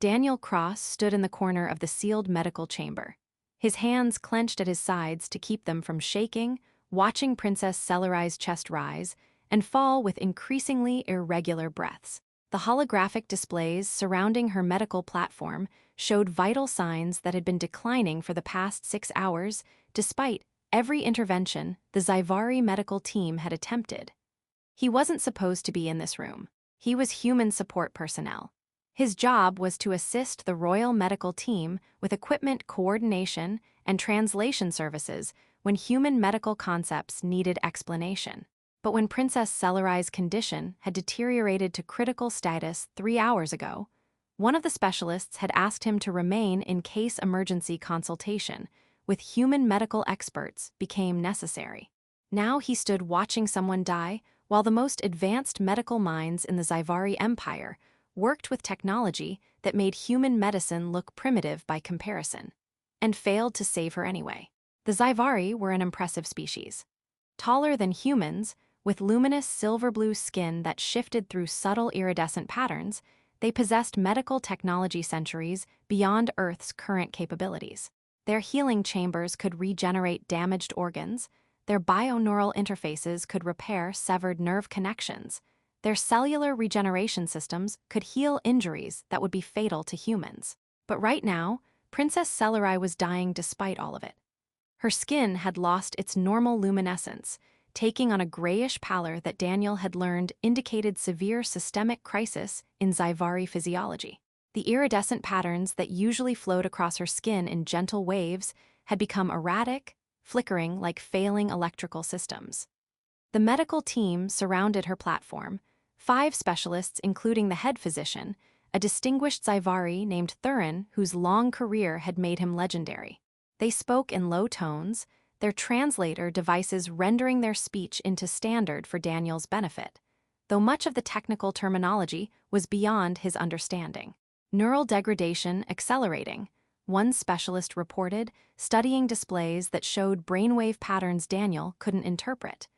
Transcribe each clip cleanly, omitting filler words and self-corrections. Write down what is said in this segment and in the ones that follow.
Daniel Cross stood in the corner of the sealed medical chamber. His hands clenched at his sides to keep them from shaking, watching Princess Selarai's chest rise and fall with increasingly irregular breaths. The holographic displays surrounding her medical platform showed vital signs that had been declining for the past 6 hours, despite every intervention the Zyvari medical team had attempted. He wasn't supposed to be in this room. He was human support personnel. His job was to assist the royal medical team with equipment coordination and translation services when human medical concepts needed explanation. But when Princess Selarai's condition had deteriorated to critical status 3 hours ago, one of the specialists had asked him to remain in case emergency consultation with human medical experts became necessary. Now he stood watching someone die while the most advanced medical minds in the Zyvari Empire worked with technology that made human medicine look primitive by comparison, and failed to save her anyway. The Zyvari were an impressive species. Taller than humans, with luminous silver-blue skin that shifted through subtle iridescent patterns, they possessed medical technology centuries beyond Earth's current capabilities. Their healing chambers could regenerate damaged organs, their bioneural interfaces could repair severed nerve connections, their cellular regeneration systems could heal injuries that would be fatal to humans. But right now, Princess Selarai was dying despite all of it. Her skin had lost its normal luminescence, taking on a grayish pallor that Daniel had learned indicated severe systemic crisis in Zyvari physiology. The iridescent patterns that usually flowed across her skin in gentle waves had become erratic, flickering like failing electrical systems. The medical team surrounded her platform, 5 specialists including the head physician, a distinguished Zyvari named Thurin whose long career had made him legendary. They spoke in low tones, their translator devices rendering their speech into standard for Daniel's benefit, though much of the technical terminology was beyond his understanding. Neural degradation accelerating, one specialist reported, studying displays that showed brainwave patterns Daniel couldn't interpret.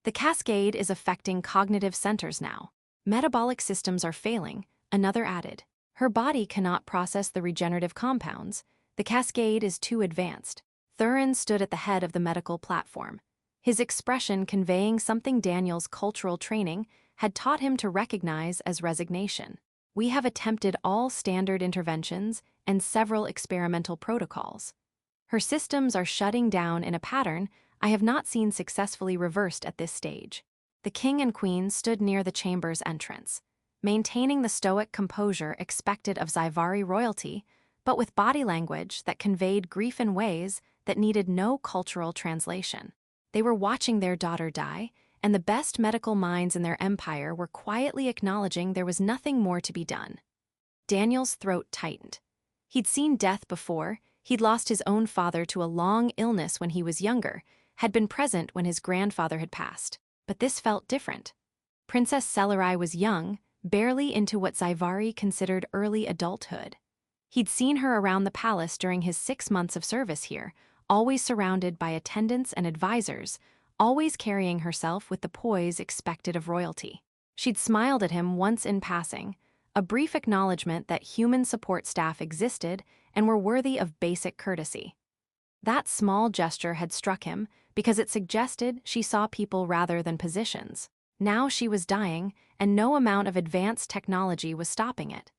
The cascade is affecting cognitive centers now. Metabolic systems are failing, another added. Her body cannot process the regenerative compounds. The cascade is too advanced. Thurin stood at the head of the medical platform, his expression conveying something Daniel's cultural training had taught him to recognize as resignation. We have attempted all standard interventions and several experimental protocols. Her systems are shutting down in a pattern I have not seen successfully reversed at this stage. The king and queen stood near the chamber's entrance, maintaining the stoic composure expected of Zyvari royalty, but with body language that conveyed grief in ways that needed no cultural translation. They were watching their daughter die, and the best medical minds in their empire were quietly acknowledging there was nothing more to be done. Daniel's throat tightened. He'd seen death before, he'd lost his own father to a long illness when he was younger, had been present when his grandfather had passed. But this felt different. Princess Selarai was young, barely into what Zyvari considered early adulthood. He'd seen her around the palace during his 6 months of service here, always surrounded by attendants and advisors, always carrying herself with the poise expected of royalty. She'd smiled at him once in passing, a brief acknowledgement that human support staff existed and were worthy of basic courtesy. That small gesture had struck him because it suggested she saw people rather than positions. Now she was dying, and no amount of advanced technology was stopping it.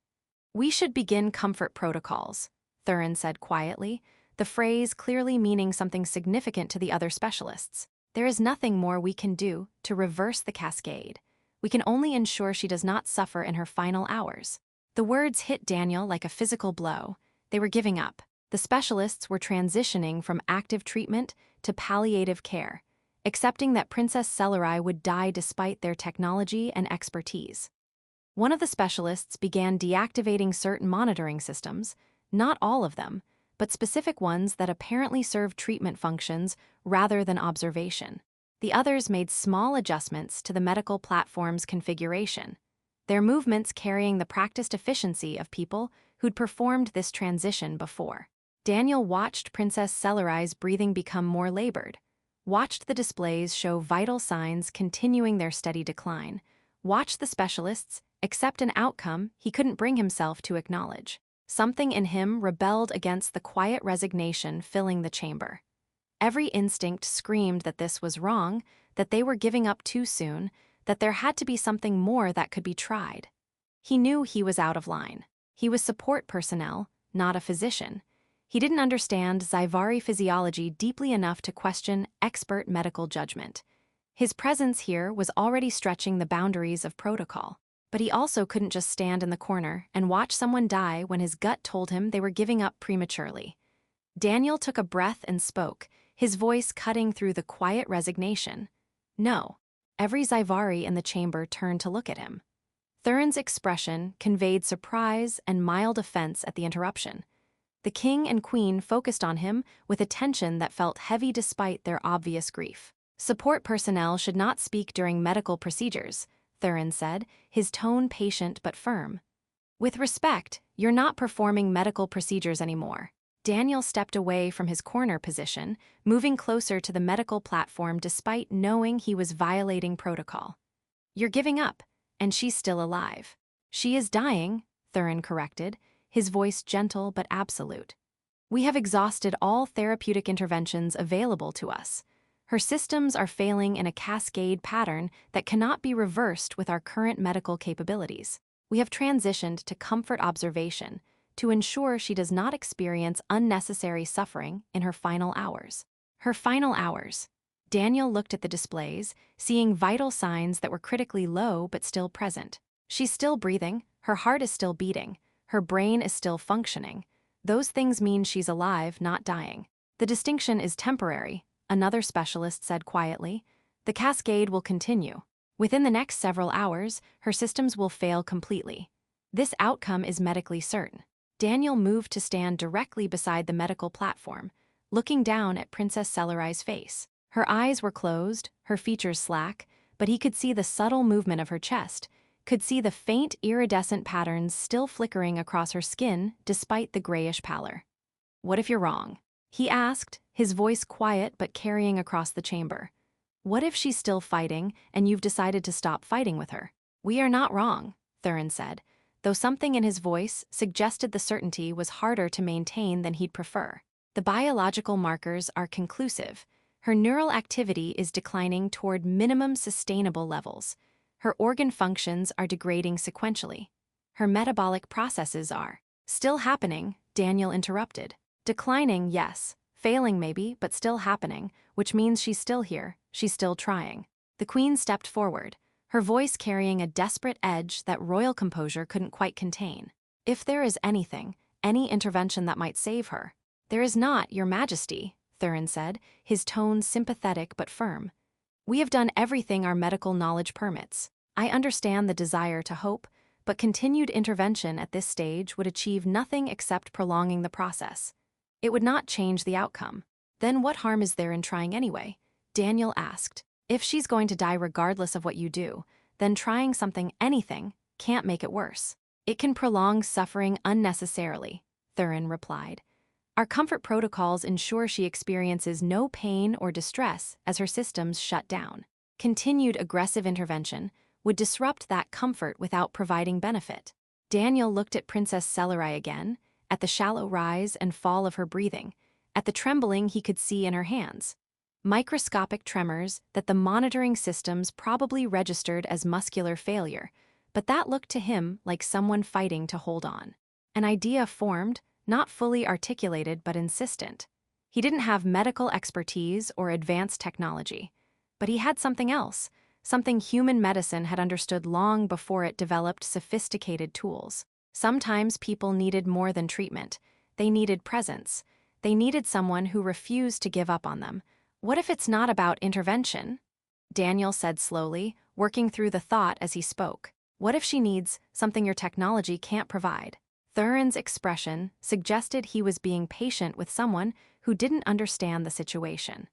"We should begin comfort protocols," Thurin said quietly, the phrase clearly meaning something significant to the other specialists. "There is nothing more we can do to reverse the cascade. We can only ensure she does not suffer in her final hours." The words hit Daniel like a physical blow. They were giving up. The specialists were transitioning from active treatment to palliative care, accepting that Princess Selarai would die despite their technology and expertise. One of the specialists began deactivating certain monitoring systems, not all of them, but specific ones that apparently served treatment functions rather than observation. The others made small adjustments to the medical platform's configuration, their movements carrying the practiced efficiency of people who'd performed this transition before. Daniel watched Princess Selarai's breathing become more labored, watched the displays show vital signs continuing their steady decline, watched the specialists accept an outcome he couldn't bring himself to acknowledge. Something in him rebelled against the quiet resignation filling the chamber. Every instinct screamed that this was wrong, that they were giving up too soon, that there had to be something more that could be tried. He knew he was out of line. He was support personnel, not a physician. He didn't understand Zyvari physiology deeply enough to question expert medical judgment. His presence here was already stretching the boundaries of protocol. But he also couldn't just stand in the corner and watch someone die when his gut told him they were giving up prematurely. Daniel took a breath and spoke, his voice cutting through the quiet resignation. No. Every Zyvari in the chamber turned to look at him. Thurin's expression conveyed surprise and mild offense at the interruption. The king and queen focused on him with attention that felt heavy despite their obvious grief. Support personnel should not speak during medical procedures, Thurin said, his tone patient but firm. With respect, you're not performing medical procedures anymore. Daniel stepped away from his corner position, moving closer to the medical platform despite knowing he was violating protocol. You're giving up, and she's still alive. She is dying, Thurin corrected, his voice gentle but absolute. We have exhausted all therapeutic interventions available to us. Her systems are failing in a cascade pattern that cannot be reversed with our current medical capabilities. We have transitioned to comfort observation to ensure she does not experience unnecessary suffering in her final hours. Her final hours. Daniel looked at the displays, seeing vital signs that were critically low but still present. She's still breathing, her heart is still beating, her brain is still functioning. Those things mean she's alive, not dying. The distinction is temporary, another specialist said quietly. The cascade will continue. Within the next several hours, her systems will fail completely. This outcome is medically certain. Daniel moved to stand directly beside the medical platform, looking down at Princess Selarai's face. Her eyes were closed, her features slack, but he could see the subtle movement of her chest, could see the faint iridescent patterns still flickering across her skin despite the grayish pallor. What if you're wrong? He asked, his voice quiet but carrying across the chamber. What if she's still fighting and you've decided to stop fighting with her? We are not wrong, Thurin said, though something in his voice suggested the certainty was harder to maintain than he'd prefer. The biological markers are conclusive. Her neural activity is declining toward minimum sustainable levels. Her organ functions are degrading sequentially. Her metabolic processes are still happening, Daniel interrupted. Declining, yes. Failing maybe, but still happening, which means she's still here, she's still trying. The queen stepped forward, her voice carrying a desperate edge that royal composure couldn't quite contain. If there is anything, any intervention that might save her. There is not, Your Majesty, Thurin said, his tone sympathetic but firm. We have done everything our medical knowledge permits. I understand the desire to hope, but continued intervention at this stage would achieve nothing except prolonging the process. It would not change the outcome. Then what harm is there in trying anyway? Daniel asked. If she's going to die regardless of what you do, then trying something, anything, can't make it worse. It can prolong suffering unnecessarily, Thurin replied. Our comfort protocols ensure she experiences no pain or distress as her systems shut down. Continued aggressive intervention would disrupt that comfort without providing benefit. Daniel looked at Princess Selarai again, at the shallow rise and fall of her breathing, at the trembling he could see in her hands. Microscopic tremors that the monitoring systems probably registered as muscular failure, but that looked to him like someone fighting to hold on. An idea formed, not fully articulated but insistent. He didn't have medical expertise or advanced technology, but he had something else, something human medicine had understood long before it developed sophisticated tools. Sometimes people needed more than treatment. They needed presence. They needed someone who refused to give up on them. What if it's not about intervention? Daniel said slowly, working through the thought as he spoke. What if she needs something your technology can't provide? Thurin's expression suggested he was being patient with someone who didn't understand the situation.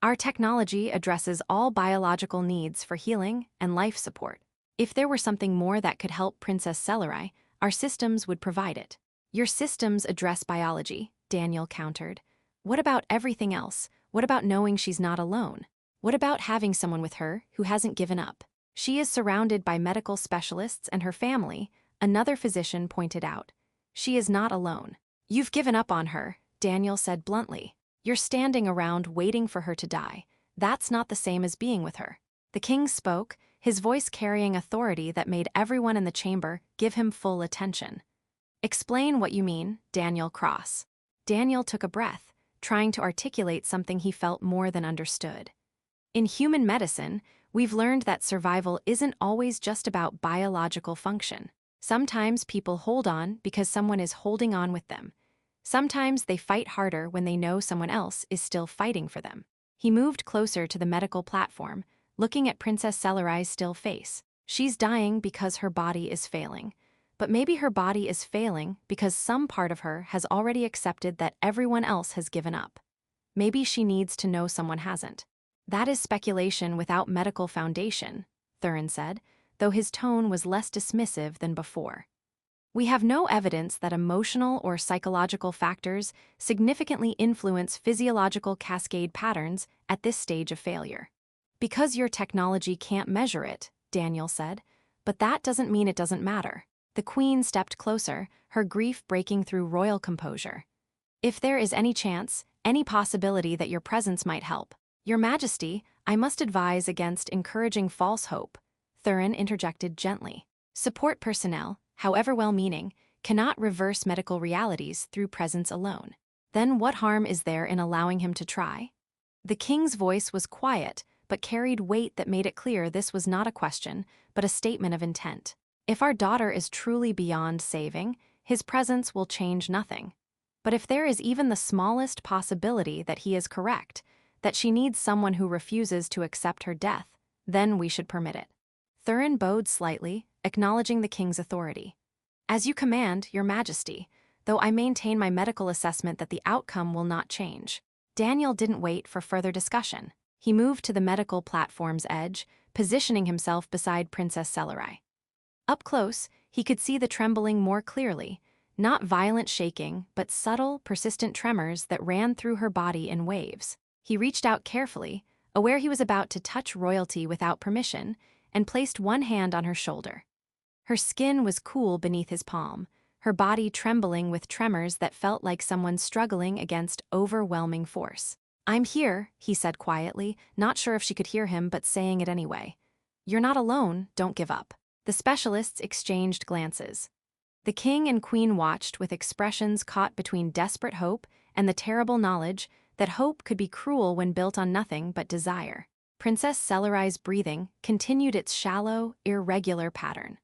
Our technology addresses all biological needs for healing and life support. If there were something more that could help Princess Selarai, our systems would provide it. Your systems address biology, Daniel countered. What about everything else? What about knowing she's not alone? What about having someone with her who hasn't given up? She is surrounded by medical specialists and her family, another physician pointed out. She is not alone. You've given up on her, Daniel said bluntly. You're standing around waiting for her to die. That's not the same as being with her. The king spoke, his voice carrying authority that made everyone in the chamber give him full attention. Explain what you mean, Daniel Cross. Daniel took a breath, trying to articulate something he felt more than understood. In human medicine, we've learned that survival isn't always just about biological function. Sometimes people hold on because someone is holding on with them. Sometimes they fight harder when they know someone else is still fighting for them. He moved closer to the medical platform, looking at Princess Selarai's still face. She's dying because her body is failing. But maybe her body is failing because some part of her has already accepted that everyone else has given up. Maybe she needs to know someone hasn't. That is speculation without medical foundation, Thurin said, though his tone was less dismissive than before. We have no evidence that emotional or psychological factors significantly influence physiological cascade patterns at this stage of failure. Because your technology can't measure it, Daniel said, but that doesn't mean it doesn't matter. The queen stepped closer, her grief breaking through royal composure. If there is any chance, any possibility that your presence might help, Your Majesty, I must advise against encouraging false hope, Thurin interjected gently. Support personnel, however well-meaning, cannot reverse medical realities through presence alone. Then what harm is there in allowing him to try? The king's voice was quiet, but carried weight that made it clear this was not a question, but a statement of intent. If our daughter is truly beyond saving, his presence will change nothing. But if there is even the smallest possibility that he is correct, that she needs someone who refuses to accept her death, then we should permit it. Thurin bowed slightly, acknowledging the king's authority. As you command, Your Majesty, though I maintain my medical assessment that the outcome will not change. Daniel didn't wait for further discussion. He moved to the medical platform's edge, positioning himself beside Princess Selarai. Up close, he could see the trembling more clearly, not violent shaking, but subtle, persistent tremors that ran through her body in waves. He reached out carefully, aware he was about to touch royalty without permission, and placed one hand on her shoulder. Her skin was cool beneath his palm, her body trembling with tremors that felt like someone struggling against overwhelming force. I'm here, he said quietly, not sure if she could hear him but saying it anyway. You're not alone, don't give up. The specialists exchanged glances. The king and queen watched with expressions caught between desperate hope and the terrible knowledge that hope could be cruel when built on nothing but desire. Princess Selarai's breathing continued its shallow, irregular pattern.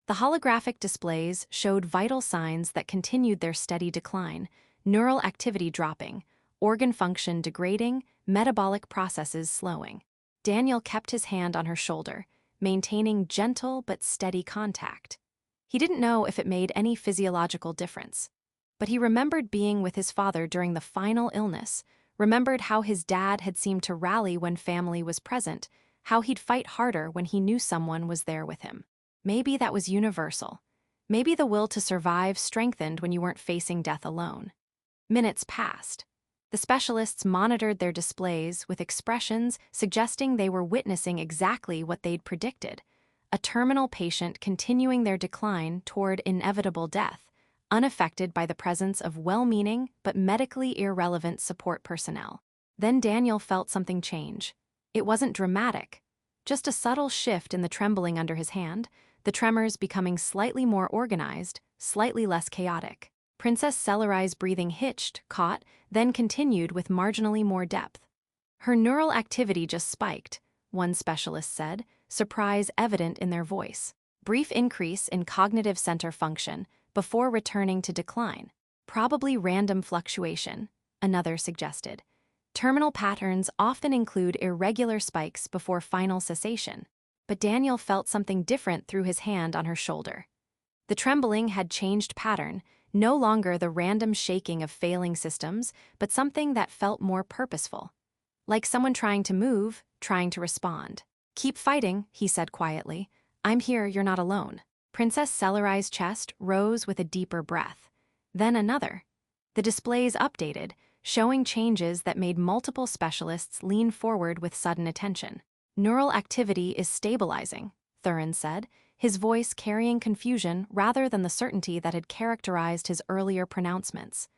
The holographic displays showed vital signs that continued their steady decline, neural activity dropping, organ function degrading, metabolic processes slowing. Daniel kept his hand on her shoulder, maintaining gentle but steady contact. He didn't know if it made any physiological difference. But he remembered being with his father during the final illness, remembered how his dad had seemed to rally when family was present, how he'd fight harder when he knew someone was there with him. Maybe that was universal. Maybe the will to survive strengthened when you weren't facing death alone. Minutes passed. The specialists monitored their displays with expressions suggesting they were witnessing exactly what they'd predicted, a terminal patient continuing their decline toward inevitable death, unaffected by the presence of well-meaning but medically irrelevant support personnel. Then Daniel felt something change. It wasn't dramatic, just a subtle shift in the trembling under his hand, the tremors becoming slightly more organized, slightly less chaotic. Princess Selarai's breathing hitched, caught, then continued with marginally more depth. Her neural activity just spiked, one specialist said, surprise evident in their voice. Brief increase in cognitive center function before returning to decline. Probably random fluctuation, another suggested. Terminal patterns often include irregular spikes before final cessation. But Daniel felt something different through his hand on her shoulder. The trembling had changed pattern, no longer the random shaking of failing systems, but something that felt more purposeful. Like someone trying to move, trying to respond. Keep fighting, he said quietly. I'm here, you're not alone. Princess Selarai's chest rose with a deeper breath. Then another. The displays updated, showing changes that made multiple specialists lean forward with sudden attention. Neural activity is stabilizing, Thurin said, his voice carrying confusion rather than the certainty that had characterized his earlier pronouncements.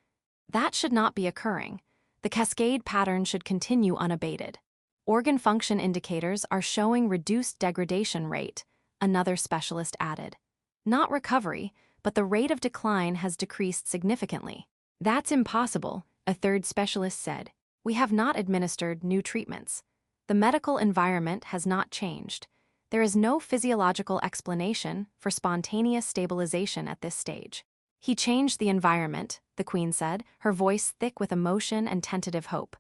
That should not be occurring. The cascade pattern should continue unabated. Organ function indicators are showing reduced degradation rate, another specialist added. Not recovery, but the rate of decline has decreased significantly. That's impossible, a third specialist said. We have not administered new treatments. The medical environment has not changed. There is no physiological explanation for spontaneous stabilization at this stage. He changed the environment, the Queen said, her voice thick with emotion and tentative hope.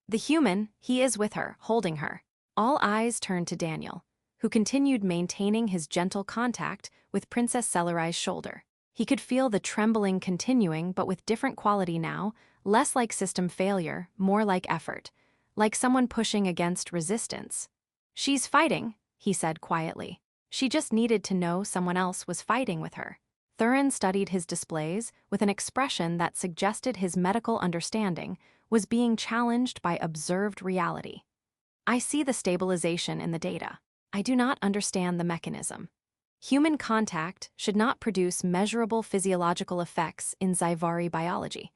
The human, he is with her, holding her. All eyes turned to Daniel, who continued maintaining his gentle contact with Princess Selarai's shoulder. He could feel the trembling continuing, but with different quality now, less like system failure, more like effort, like someone pushing against resistance. She's fighting, he said quietly. She just needed to know someone else was fighting with her. Thurin studied his displays with an expression that suggested his medical understanding was being challenged by observed reality. I see the stabilization in the data. I do not understand the mechanism. Human contact should not produce measurable physiological effects in Zyvari biology.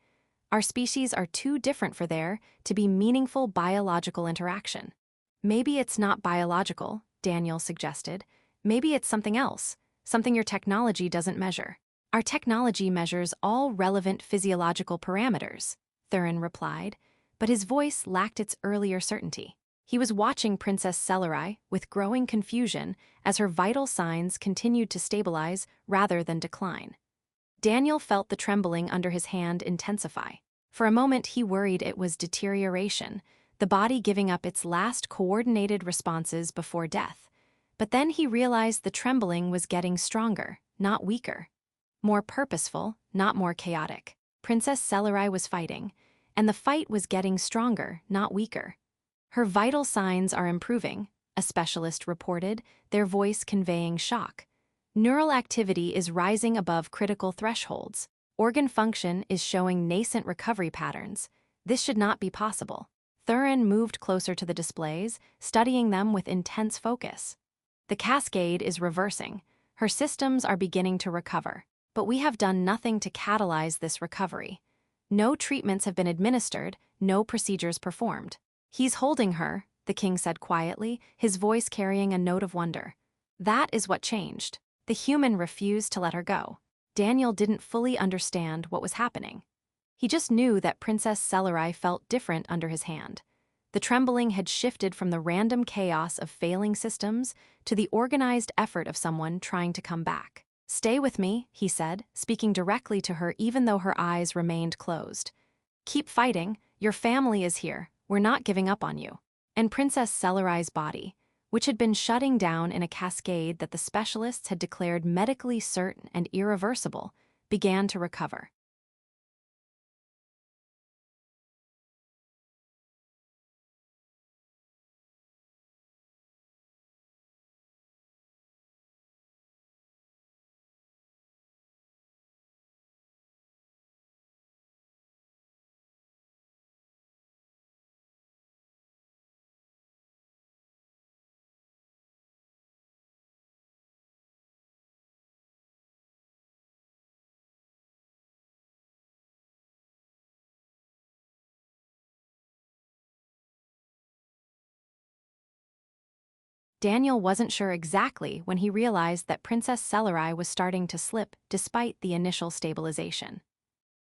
Our species are too different for there to be meaningful biological interaction. Maybe it's not biological, Daniel suggested. Maybe it's something else, something your technology doesn't measure. Our technology measures all relevant physiological parameters, Thurin replied, but his voice lacked its earlier certainty. He was watching Princess Selarai with growing confusion as her vital signs continued to stabilize rather than decline. Daniel felt the trembling under his hand intensify. For a moment he worried it was deterioration, the body giving up its last coordinated responses before death. But then he realized the trembling was getting stronger, not weaker. More purposeful, not more chaotic. Princess Selarai was fighting, and the fight was getting stronger, not weaker. Her vital signs are improving, a specialist reported, their voice conveying shock. Neural activity is rising above critical thresholds. Organ function is showing nascent recovery patterns. This should not be possible. Thurin moved closer to the displays, studying them with intense focus. The cascade is reversing. Her systems are beginning to recover. But we have done nothing to catalyze this recovery. No treatments have been administered, no procedures performed. He's holding her, the king said quietly, his voice carrying a note of wonder. That is what changed. The human refused to let her go. Daniel didn't fully understand what was happening. He just knew that Princess Selarai felt different under his hand. The trembling had shifted from the random chaos of failing systems to the organized effort of someone trying to come back. Stay with me, he said, speaking directly to her even though her eyes remained closed. Keep fighting, your family is here, we're not giving up on you. And Princess Selarai's body, which had been shutting down in a cascade that the specialists had declared medically certain and irreversible, began to recover. Daniel wasn't sure exactly when he realized that Princess Selarai was starting to slip despite the initial stabilization.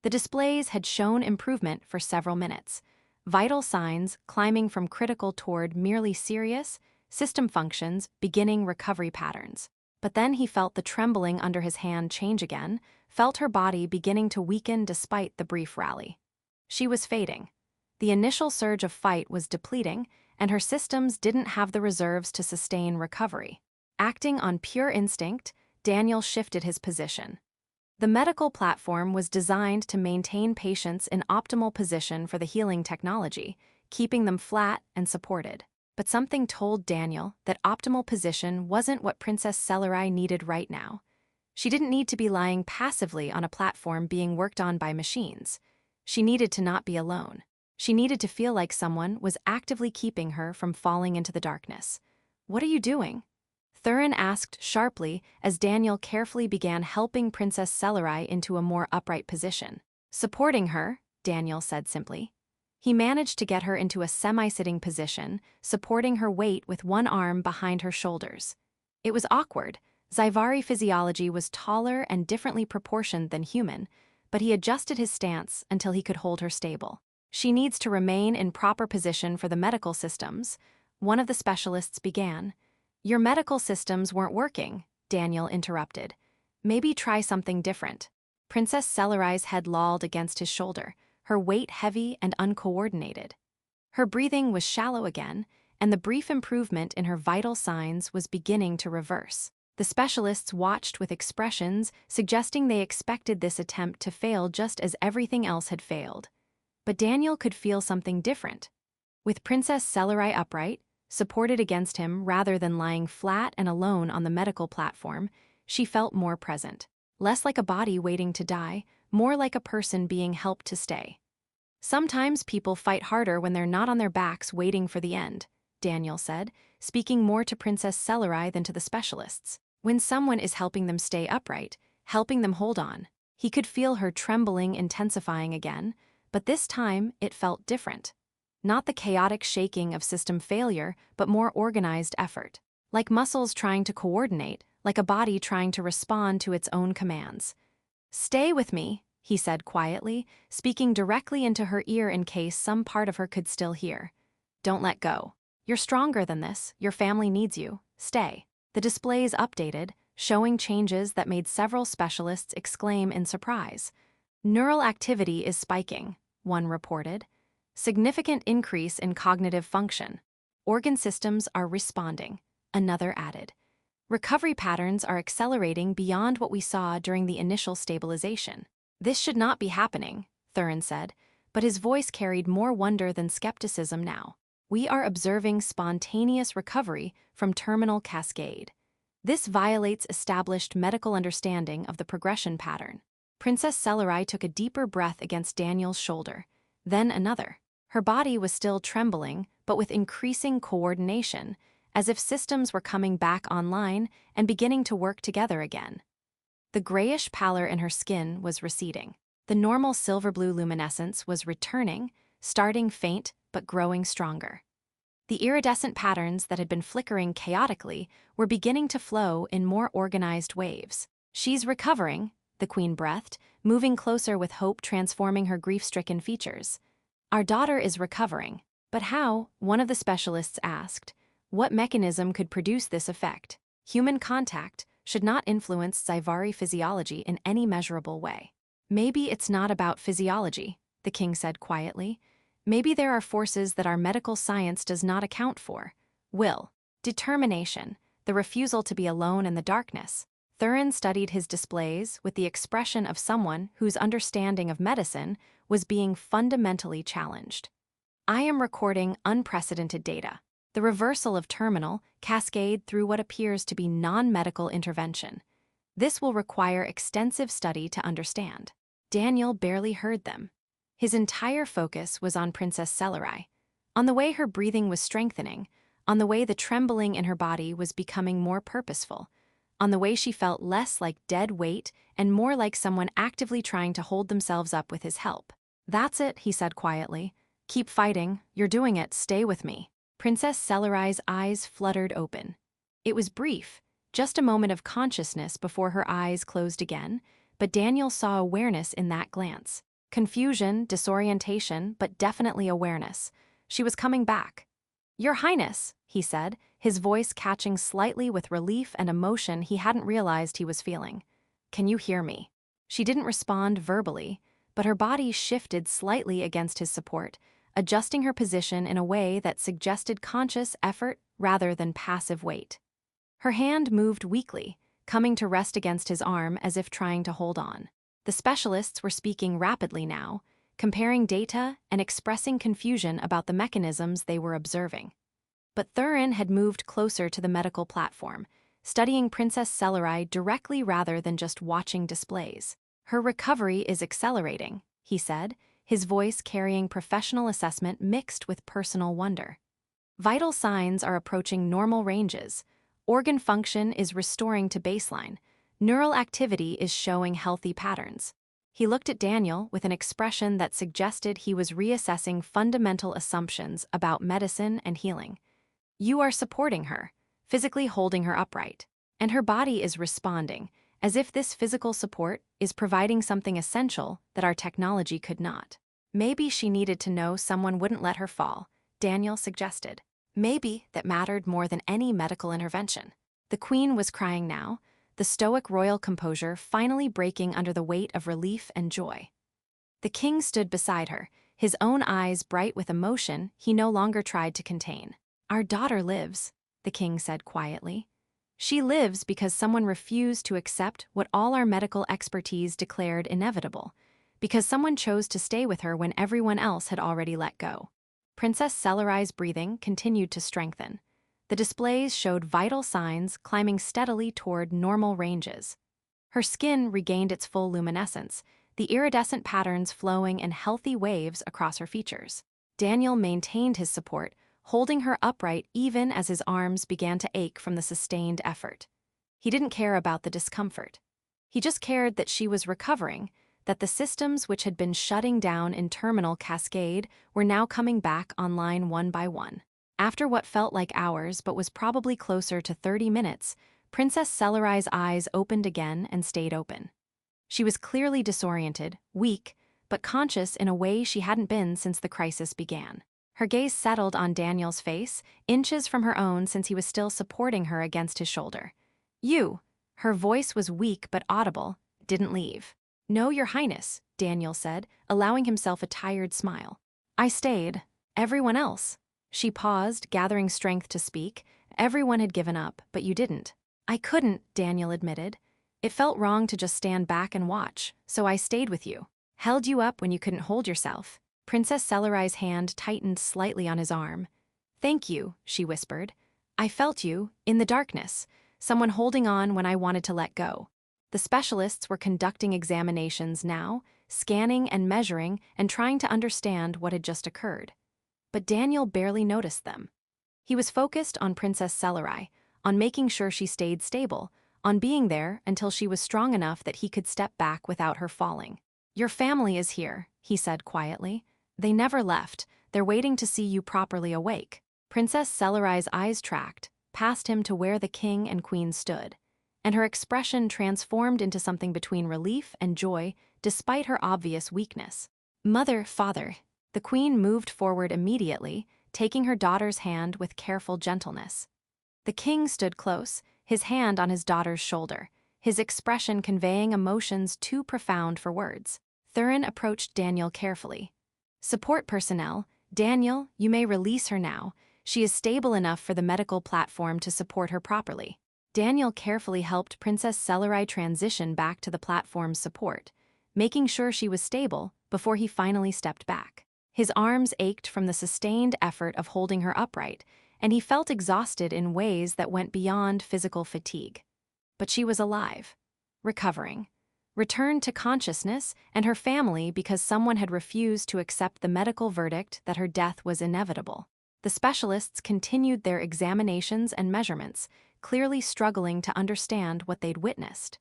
The displays had shown improvement for several minutes, vital signs climbing from critical toward merely serious, system functions beginning recovery patterns. But then he felt the trembling under his hand change again, felt her body beginning to weaken despite the brief rally. She was fading. The initial surge of fight was depleting, and her systems didn't have the reserves to sustain recovery. Acting on pure instinct, Daniel shifted his position. The medical platform was designed to maintain patients in optimal position for the healing technology, keeping them flat and supported. But something told Daniel that optimal position wasn't what Princess Selarai needed right now. She didn't need to be lying passively on a platform being worked on by machines. She needed to not be alone. She needed to feel like someone was actively keeping her from falling into the darkness. "What are you doing?" Thurin asked sharply as Daniel carefully began helping Princess Selarai into a more upright position. Supporting her, Daniel said simply. He managed to get her into a semi-sitting position, supporting her weight with one arm behind her shoulders. It was awkward. Zyvari physiology was taller and differently proportioned than human, but he adjusted his stance until he could hold her stable. She needs to remain in proper position for the medical systems, one of the specialists began. Your medical systems weren't working, Daniel interrupted. Maybe try something different. Princess Selarai's head lolled against his shoulder, her weight heavy and uncoordinated. Her breathing was shallow again, and the brief improvement in her vital signs was beginning to reverse. The specialists watched with expressions suggesting they expected this attempt to fail just as everything else had failed. But Daniel could feel something different. With Princess Selarai upright, supported against him rather than lying flat and alone on the medical platform, she felt more present. Less like a body waiting to die, more like a person being helped to stay. Sometimes people fight harder when they're not on their backs waiting for the end, Daniel said, speaking more to Princess Selarai than to the specialists. When someone is helping them stay upright, helping them hold on, he could feel her trembling intensifying again, but this time it felt different. Not the chaotic shaking of system failure, but more organized effort. Like muscles trying to coordinate, like a body trying to respond to its own commands. "Stay with me," he said quietly, speaking directly into her ear in case some part of her could still hear. "Don't let go. You're stronger than this, your family needs you. Stay." The displays updated, showing changes that made several specialists exclaim in surprise. "Neural activity is spiking," one reported. "Significant increase in cognitive function. Organ systems are responding," another added. "Recovery patterns are accelerating beyond what we saw during the initial stabilization." "This should not be happening," Thurin said, but his voice carried more wonder than skepticism now. "We are observing spontaneous recovery from terminal cascade. This violates established medical understanding of the progression pattern." Princess Selarai took a deeper breath against Daniel's shoulder, then another. Her body was still trembling, but with increasing coordination, as if systems were coming back online and beginning to work together again. The grayish pallor in her skin was receding. The normal silver-blue luminescence was returning, starting faint but growing stronger. The iridescent patterns that had been flickering chaotically were beginning to flow in more organized waves. "She's recovering," the queen breathed, moving closer with hope transforming her grief-stricken features. "Our daughter is recovering." "But how?" one of the specialists asked. "What mechanism could produce this effect?" Human contact should not influence Zyvari physiology in any measurable way. "Maybe it's not about physiology," the king said quietly. "Maybe there are forces that our medical science does not account for. Will, determination, the refusal to be alone in the darkness." Thurin studied his displays with the expression of someone whose understanding of medicine was being fundamentally challenged. "I am recording unprecedented data. The reversal of terminal cascade through what appears to be non-medical intervention. This will require extensive study to understand." Daniel barely heard them. His entire focus was on Princess Selarai, on the way her breathing was strengthening, on the way the trembling in her body was becoming more purposeful, on the way she felt less like dead weight and more like someone actively trying to hold themselves up with his help. "That's it," he said quietly. "Keep fighting. You're doing it. Stay with me." Princess Selarai's eyes fluttered open. It was brief, just a moment of consciousness before her eyes closed again, but Daniel saw awareness in that glance. Confusion, disorientation, but definitely awareness. She was coming back. "Your Highness," he said, his voice catching slightly with relief and emotion he hadn't realized he was feeling. "Can you hear me?" She didn't respond verbally, but her body shifted slightly against his support, adjusting her position in a way that suggested conscious effort rather than passive weight. Her hand moved weakly, coming to rest against his arm as if trying to hold on. The specialists were speaking rapidly now, comparing data and expressing confusion about the mechanisms they were observing. But Thurin had moved closer to the medical platform, studying Princess Selarai directly rather than just watching displays. "Her recovery is accelerating," he said, his voice carrying professional assessment mixed with personal wonder. "Vital signs are approaching normal ranges. Organ function is restoring to baseline. Neural activity is showing healthy patterns. He looked at Daniel with an expression that suggested he was reassessing fundamental assumptions about medicine and healing. You are supporting her, physically holding her upright, and her body is responding, as if this physical support is providing something essential that our technology could not. Maybe she needed to know someone wouldn't let her fall, Daniel suggested. Maybe that mattered more than any medical intervention. The queen was crying now, the stoic royal composure finally breaking under the weight of relief and joy. The king stood beside her, his own eyes bright with emotion he no longer tried to contain. Our daughter lives, the king said quietly. She lives because someone refused to accept what all our medical expertise declared inevitable, because someone chose to stay with her when everyone else had already let go. Princess Selarai's breathing continued to strengthen. The displays showed vital signs climbing steadily toward normal ranges. Her skin regained its full luminescence, the iridescent patterns flowing in healthy waves across her features. Daniel maintained his support, holding her upright even as his arms began to ache from the sustained effort. He didn't care about the discomfort. He just cared that she was recovering, that the systems which had been shutting down in terminal cascade were now coming back online one by one. After what felt like hours but was probably closer to 30 minutes, Princess Selarai's eyes opened again and stayed open. She was clearly disoriented, weak, but conscious in a way she hadn't been since the crisis began. Her gaze settled on Daniel's face, inches from her own since he was still supporting her against his shoulder. You, her voice was weak but audible, didn't leave. No, Your Highness, Daniel said, allowing himself a tired smile. I stayed. Everyone else. She paused, gathering strength to speak. Everyone had given up, but you didn't. I couldn't, Daniel admitted. It felt wrong to just stand back and watch, so I stayed with you. Held you up when you couldn't hold yourself. Princess Selarai's hand tightened slightly on his arm. Thank you, she whispered. I felt you, in the darkness, someone holding on when I wanted to let go. The specialists were conducting examinations now, scanning and measuring and trying to understand what had just occurred. But Daniel barely noticed them. He was focused on Princess Selarai, on making sure she stayed stable, on being there until she was strong enough that he could step back without her falling. Your family is here, he said quietly. They never left. They're waiting to see you properly awake. Princess Selarai's eyes tracked, past him to where the king and queen stood, and her expression transformed into something between relief and joy despite her obvious weakness. Mother, father. The queen moved forward immediately, taking her daughter's hand with careful gentleness. The king stood close, his hand on his daughter's shoulder, his expression conveying emotions too profound for words. Thurin approached Daniel carefully. Support personnel, Daniel, you may release her now. She is stable enough for the medical platform to support her properly. Daniel carefully helped Princess Selarai transition back to the platform's support, making sure she was stable before he finally stepped back. His arms ached from the sustained effort of holding her upright, and he felt exhausted in ways that went beyond physical fatigue. But she was alive, recovering, returned to consciousness and her family because someone had refused to accept the medical verdict that her death was inevitable. The specialists continued their examinations and measurements, clearly struggling to understand what they'd witnessed.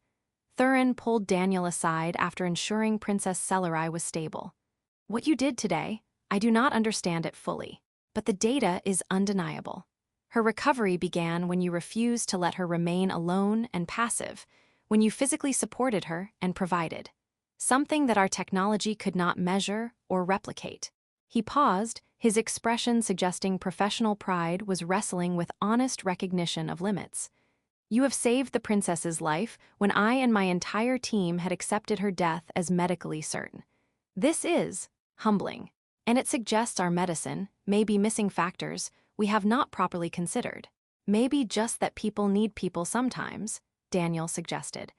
Thurin pulled Daniel aside after ensuring Princess Selarai was stable. What you did today, I do not understand it fully, but the data is undeniable. Her recovery began when you refused to let her remain alone and passive, when you physically supported her and provided, something that our technology could not measure or replicate. He paused, his expression suggesting professional pride was wrestling with honest recognition of limits. You have saved the princess's life when I and my entire team had accepted her death as medically certain. This is humbling, and it suggests our medicine may be missing factors we have not properly considered. Maybe just that people need people sometimes, Daniel suggested.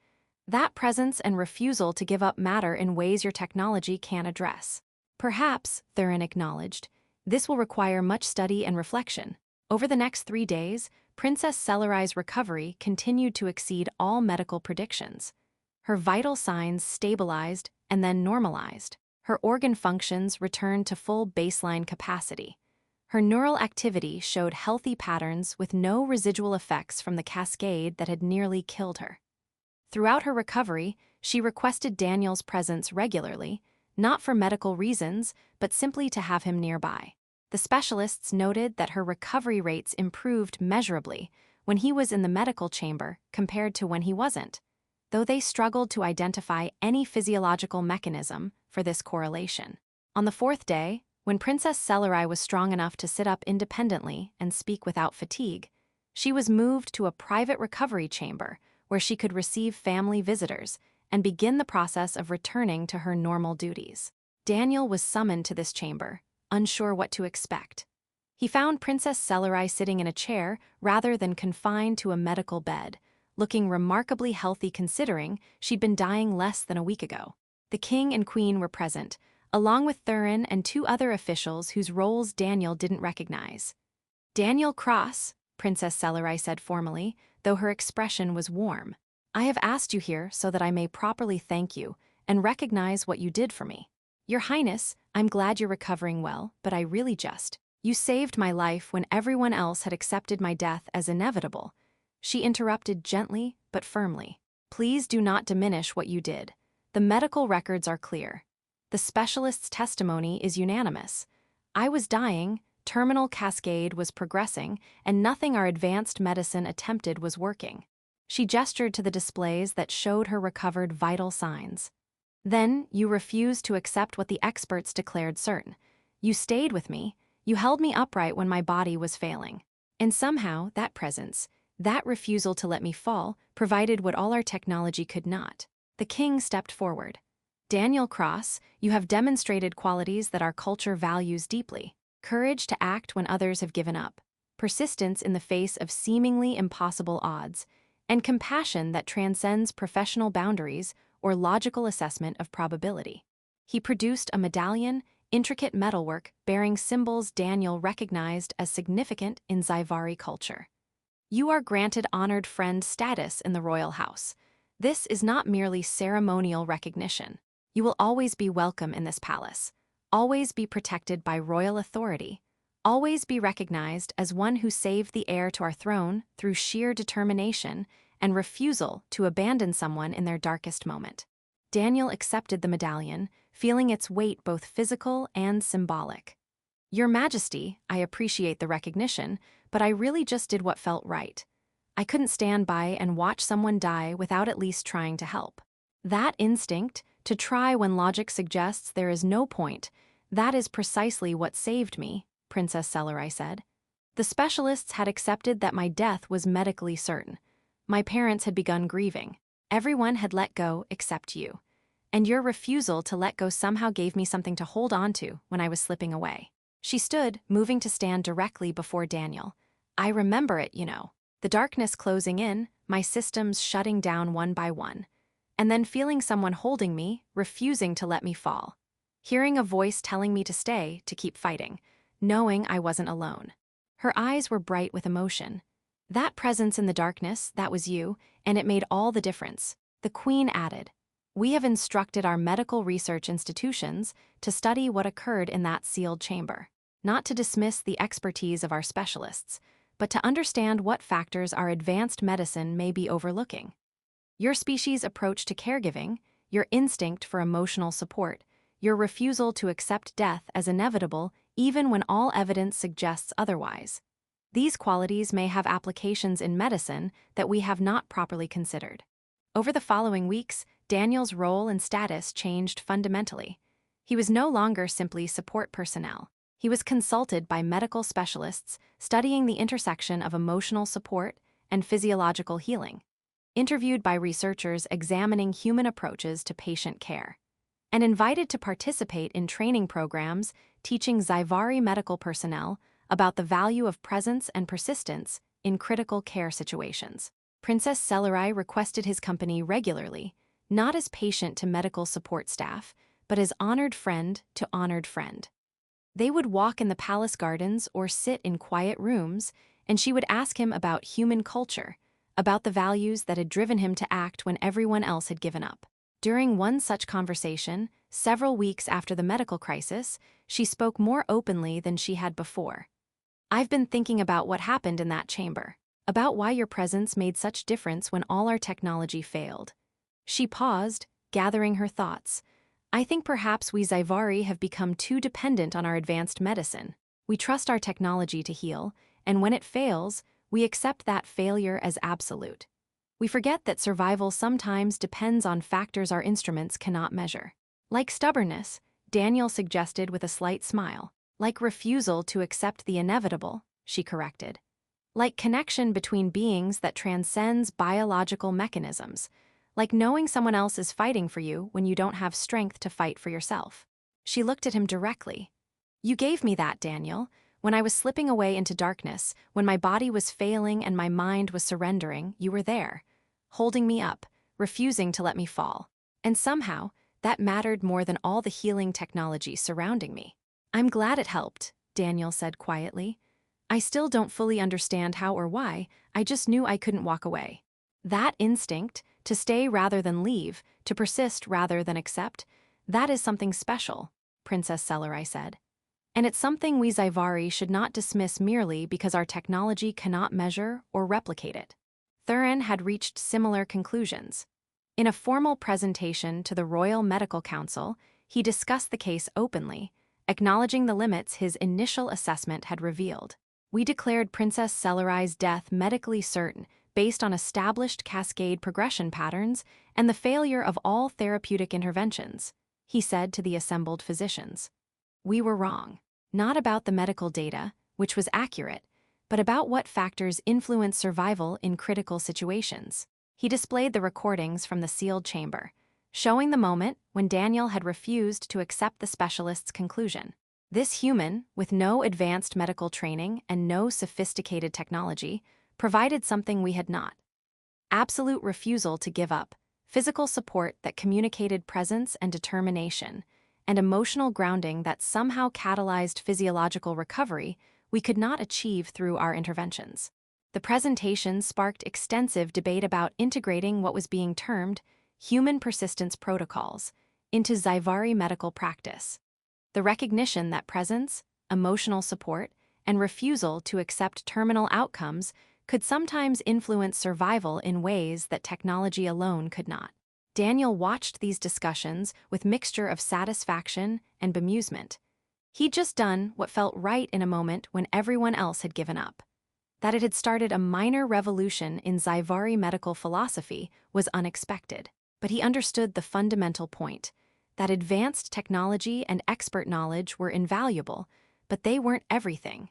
That presence and refusal to give up matter in ways your technology can't address. Perhaps, Thurin acknowledged, this will require much study and reflection. Over the next 3 days, Princess Selarai's recovery continued to exceed all medical predictions. Her vital signs stabilized and then normalized. Her organ functions returned to full baseline capacity. Her neural activity showed healthy patterns with no residual effects from the cascade that had nearly killed her. Throughout her recovery, she requested Daniel's presence regularly, not for medical reasons, but simply to have him nearby. The specialists noted that her recovery rates improved measurably when he was in the medical chamber compared to when he wasn't, though they struggled to identify any physiological mechanism for this correlation. On the fourth day, when Princess Selarai was strong enough to sit up independently and speak without fatigue, she was moved to a private recovery chamber where she could receive family visitors and begin the process of returning to her normal duties. Daniel was summoned to this chamber, unsure what to expect. He found Princess Selarai sitting in a chair rather than confined to a medical bed, looking remarkably healthy considering she'd been dying less than a week ago. The king and queen were present, along with Thurin and two other officials whose roles Daniel didn't recognize. "Daniel Cross," Princess Selarai said formally, though her expression was warm. "I have asked you here so that I may properly thank you and recognize what you did for me. Your Highness, I'm glad you're recovering well, but I really you saved my life when everyone else had accepted my death as inevitable." She interrupted gently but firmly. "Please do not diminish what you did. The medical records are clear. The specialist's testimony is unanimous. I was dying, terminal cascade was progressing, and nothing our advanced medicine attempted was working." She gestured to the displays that showed her recovered vital signs. "Then you refused to accept what the experts declared certain. You stayed with me, you held me upright when my body was failing. And somehow that presence, that refusal to let me fall, provided what all our technology could not." The king stepped forward. "Daniel Cross, you have demonstrated qualities that our culture values deeply. Courage to act when others have given up, persistence in the face of seemingly impossible odds, and compassion that transcends professional boundaries or logical assessment of probability." He produced a medallion, intricate metalwork bearing symbols Daniel recognized as significant in Zyvari culture. "You are granted honored friend status in the royal house. This is not merely ceremonial recognition. You will always be welcome in this palace, always be protected by royal authority, always be recognized as one who saved the heir to our throne through sheer determination and refusal to abandon someone in their darkest moment." Daniel accepted the medallion, feeling its weight both physical and symbolic. "Your Majesty, I appreciate the recognition, but I really just did what felt right. I couldn't stand by and watch someone die without at least trying to help. That instinct, to try when logic suggests there is no point, that is precisely what saved me," Princess Selarai said. "The specialists had accepted that my death was medically certain. My parents had begun grieving. Everyone had let go except you. And your refusal to let go somehow gave me something to hold on to when I was slipping away." She stood, moving to stand directly before Daniel. "I remember it, you know. The darkness closing in, my systems shutting down one by one. And then feeling someone holding me, refusing to let me fall. Hearing a voice telling me to stay, to keep fighting, knowing I wasn't alone." Her eyes were bright with emotion. "That presence in the darkness, that was you, and it made all the difference." The Queen added, "We have instructed our medical research institutions to study what occurred in that sealed chamber, not to dismiss the expertise of our specialists, but to understand what factors our advanced medicine may be overlooking. Your species' approach to caregiving, your instinct for emotional support, your refusal to accept death as inevitable even when all evidence suggests otherwise. These qualities may have applications in medicine that we have not properly considered." Over the following weeks, Daniel's role and status changed fundamentally. He was no longer simply support personnel. He was consulted by medical specialists studying the intersection of emotional support and physiological healing, interviewed by researchers examining human approaches to patient care, and invited to participate in training programs teaching Zyvari medical personnel about the value of presence and persistence in critical care situations. Princess Selarai requested his company regularly, not as patient to medical support staff, but as honored friend to honored friend. They would walk in the palace gardens or sit in quiet rooms, and she would ask him about human culture, about the values that had driven him to act when everyone else had given up. During one such conversation, several weeks after the medical crisis, she spoke more openly than she had before. I've been thinking about what happened in that chamber, about why your presence made such difference when all our technology failed. She paused, gathering her thoughts. I think perhaps we Zyvari have become too dependent on our advanced medicine. We trust our technology to heal, and when it fails, we accept that failure as absolute. We forget that survival sometimes depends on factors our instruments cannot measure. Like stubbornness, Daniel suggested with a slight smile. Like refusal to accept the inevitable, she corrected. Like connection between beings that transcends biological mechanisms. Like knowing someone else is fighting for you when you don't have strength to fight for yourself. She looked at him directly. You gave me that, Daniel. When I was slipping away into darkness, when my body was failing and my mind was surrendering, you were there, holding me up, refusing to let me fall. And somehow, that mattered more than all the healing technology surrounding me. I'm glad it helped, Daniel said quietly. I still don't fully understand how or why, I just knew I couldn't walk away. That instinct, to stay rather than leave, to persist rather than accept, that is something special, Princess Selarai said. And it's something we Zyvari should not dismiss merely because our technology cannot measure or replicate it. Thurin had reached similar conclusions. In a formal presentation to the Royal Medical Council, he discussed the case openly, acknowledging the limits his initial assessment had revealed. We declared Princess Selarai's death medically certain based on established cascade progression patterns and the failure of all therapeutic interventions, he said to the assembled physicians. We were wrong, not about the medical data, which was accurate, but about what factors influence survival in critical situations. He displayed the recordings from the sealed chamber, showing the moment when Daniel had refused to accept the specialist's conclusion. This human, with no advanced medical training and no sophisticated technology, provided something we had not. Absolute refusal to give up, physical support that communicated presence and determination, and emotional grounding that somehow catalyzed physiological recovery we could not achieve through our interventions. The presentation sparked extensive debate about integrating what was being termed human persistence protocols into Zyvari medical practice. The recognition that presence, emotional support, and refusal to accept terminal outcomes could sometimes influence survival in ways that technology alone could not. Daniel watched these discussions with mixture of satisfaction and bemusement. He'd just done what felt right in a moment when everyone else had given up. That it had started a minor revolution in Zyvari medical philosophy was unexpected, but he understood the fundamental point, that advanced technology and expert knowledge were invaluable, but they weren't everything.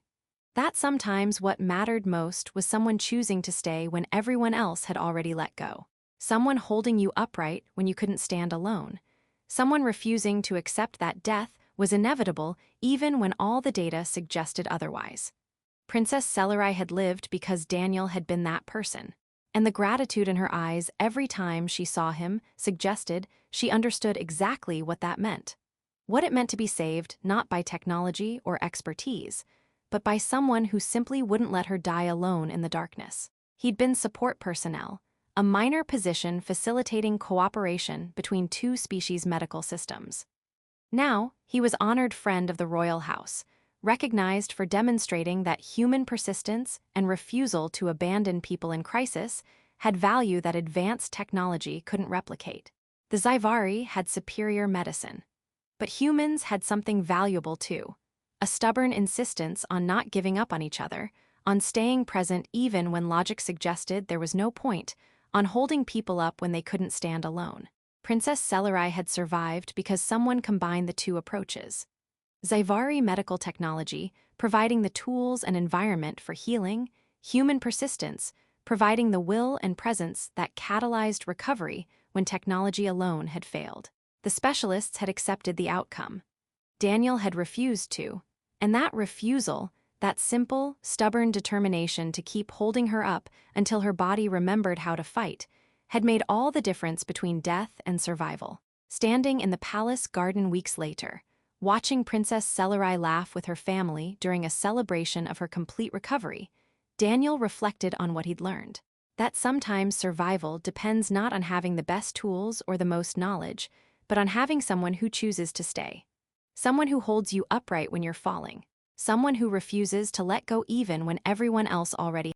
That sometimes what mattered most was someone choosing to stay when everyone else had already let go. Someone holding you upright when you couldn't stand alone. Someone refusing to accept that death was inevitable even when all the data suggested otherwise. Princess Selarai had lived because Daniel had been that person, and the gratitude in her eyes every time she saw him suggested she understood exactly what that meant. What it meant to be saved not by technology or expertise, but by someone who simply wouldn't let her die alone in the darkness. He'd been support personnel, a minor position facilitating cooperation between two species medical systems. Now, he was honored friend of the royal house, recognized for demonstrating that human persistence and refusal to abandon people in crisis had value that advanced technology couldn't replicate. The Zyvari had superior medicine, but humans had something valuable too. A stubborn insistence on not giving up on each other, on staying present even when logic suggested there was no point, on holding people up when they couldn't stand alone. Princess Selarai had survived because someone combined the two approaches. Zyvari medical technology, providing the tools and environment for healing, human persistence, providing the will and presence that catalyzed recovery when technology alone had failed. The specialists had accepted the outcome. Daniel had refused to, and that refusal, that simple, stubborn determination to keep holding her up until her body remembered how to fight, had made all the difference between death and survival. Standing in the palace garden weeks later, watching Princess Selarai laugh with her family during a celebration of her complete recovery, Daniel reflected on what he'd learned. That sometimes survival depends not on having the best tools or the most knowledge, but on having someone who chooses to stay. Someone who holds you upright when you're falling. someone who refuses to let go even when everyone else already